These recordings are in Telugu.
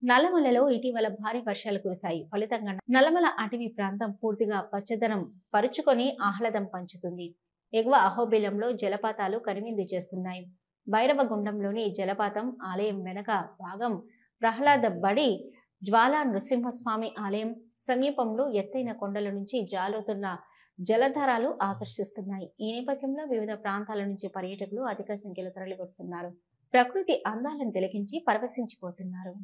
నల్లమలలో ఇటీవల భారీ వర్షాలు కురిశాయి. ఫలితంగా నల్లమల అటవీ ప్రాంతం పూర్తిగా పచ్చదనం పరుచుకొని ఆహ్లాదం పంచుతుంది. ఎగువ అహోబిలంలో జలపాతాలు కనువిందు చేస్తున్నాయి. భైరవగుండంలోని జలపాతం ఆలయం వెనక భాగం ప్రహ్లాద బడి జ్వాలా నృసింహస్వామి ఆలయం సమీపంలో ఎత్తైన కొండల నుంచి జాలుతున్న జలధారాలు ఆకర్షిస్తున్నాయి. ఈ నేపథ్యంలో వివిధ ప్రాంతాల నుంచి పర్యాటకులు అధిక సంఖ్యలో తరలివస్తున్నారు. ప్రకృతి అందాలను తిలకించి పరవశించిపోతున్నారు.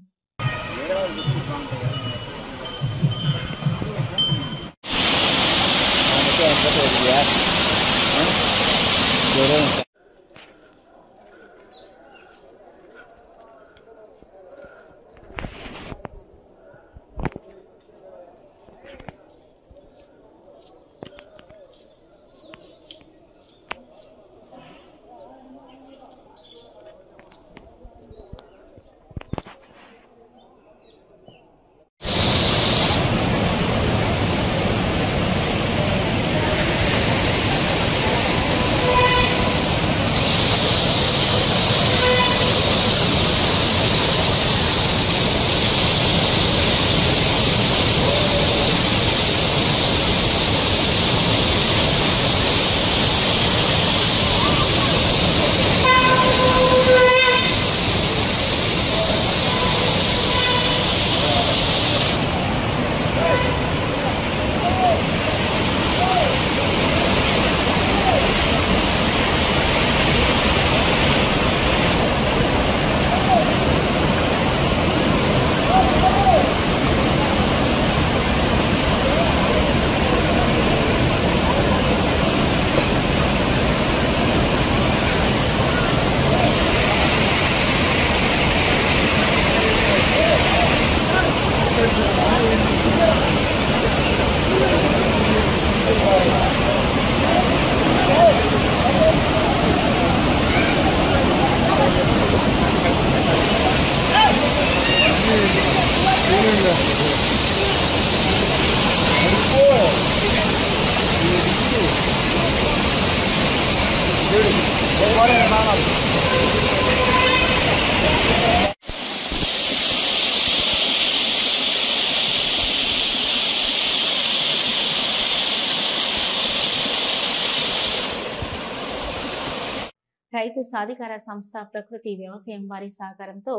రైతు సాధికార సంస్థ ప్రకృతి వ్యవసాయం వారి సహకారంతో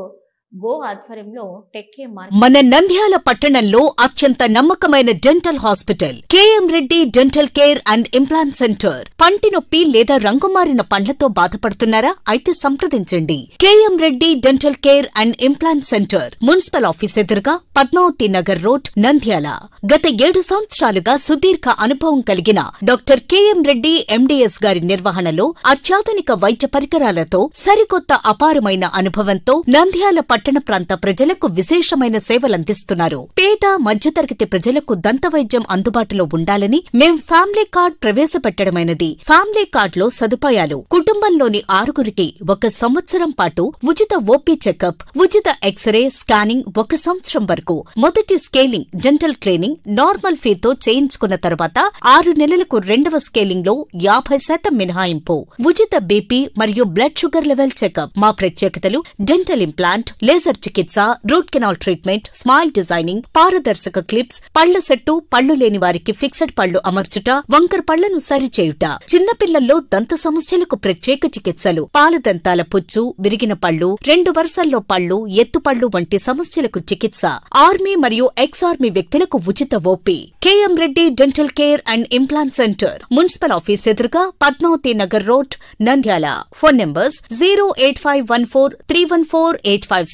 గో ఆధ్వర్యంలో టెక్కే మన నంద్యాల పట్టణంలో అత్యంత నమ్మకమైన dental hospital KM Reddy dental care and implant centre. పంటి నొప్పి లేదా రంగుమారిన పండ్లతో బాధపడుతున్నారా? అయితే సంప్రదించండి. KM Reddy dental care and implant centre, municipal office ఎదురుగా, పద్మావతి నగర్ రోడ్, నంద్యాల. గత 7 సంవత్సరాలుగా సుదీర్ఘ అనుభవం కలిగిన డాక్టర్ కేఎం రెడ్డి ఎండిఎస్ గారి నిర్వహణలో అత్యాధునిక వైద్య పరికరాలతో సరికొత్త అపారమైన అనుభవంతో నంద్యాల పట్టణ ప్రాంత ప్రజలకు విశేషమైన సేవలందిస్తున్నారు. పేద మధ్యతరగతి ప్రజలకు దంత వైద్యం అందుబాటులో ఉండాలని మేం ఫ్యామిలీ కార్డ్ ప్రవేశపెట్టడమైనది. ఫ్యామిలీ కార్డ్ లో సదుపాయాలు: కుటుంబంలోని 6గురికి 1 సంవత్సరం పాటు ఉచిత ఓపీ చెకప్, ఉచిత ఎక్స్రే స్కానింగ్ 1 సంవత్సరం వరకు, మొదటి స్కేలింగ్ డెంటల్ క్లీనింగ్ నార్మల్ ఫీతో చేయించుకున్న తర్వాత 6 నెలలకు 2వ స్కేలింగ్ లో 50% మినహాయింపు, ఉచిత బీపీ మరియు బ్లడ్ షుగర్ లెవెల్ చెకప్. మా ప్రత్యేకతలు: డెంటల్ ఇంప్లాంట్, లేజర్ చికిత్స, root canal treatment, smile designing, పారదర్శక క్లిప్స్, పళ్ల సెట్టు, పళ్లు లేని వారికి ఫిక్సెడ్ పళ్లు అమర్చుట, వంకర పళ్లను సరిచేయుట, చిన్నపిల్లల్లో దంత సమస్యలకు ప్రత్యేక చికిత్సలు, పాలదంతాల పుచ్చు, విరిగిన పళ్లు, 2 వరుసల్లో పళ్లు, ఎత్తుపళ్లు వంటి సమస్యలకు చికిత్స, ఆర్మీ మరియు ఎక్స్ ఆర్మీ వ్యక్తులకు ఉచిత OP. KM Reddy dental care and implant centre, municipal office ఎదురుగా, Padmavathi Nagar road, Nandyal. Phone numbers 08514314856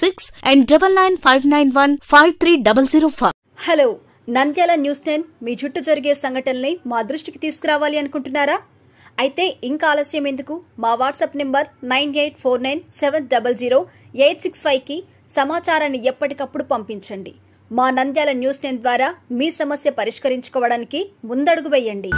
and 9959153005. Hello, Nandyal news 10 మీ చుట్టూ జరిగే సంఘటనల్ని మా దృష్టికి తీసుకురావాలి అనుకుంటున్నారా? అయితే ఇంకా ఆలస్యం ఎందుకు? మా వాట్సాప్ నెంబర్ 9849700865కి సమాచారాన్ని ఎప్పటికప్పుడు పంపించండి. మా నంద్యాల న్యూస్ 10 ద్వారా మీ సమస్య పరిష్కరించుకోవడానికి ముందడుగు వేయండి.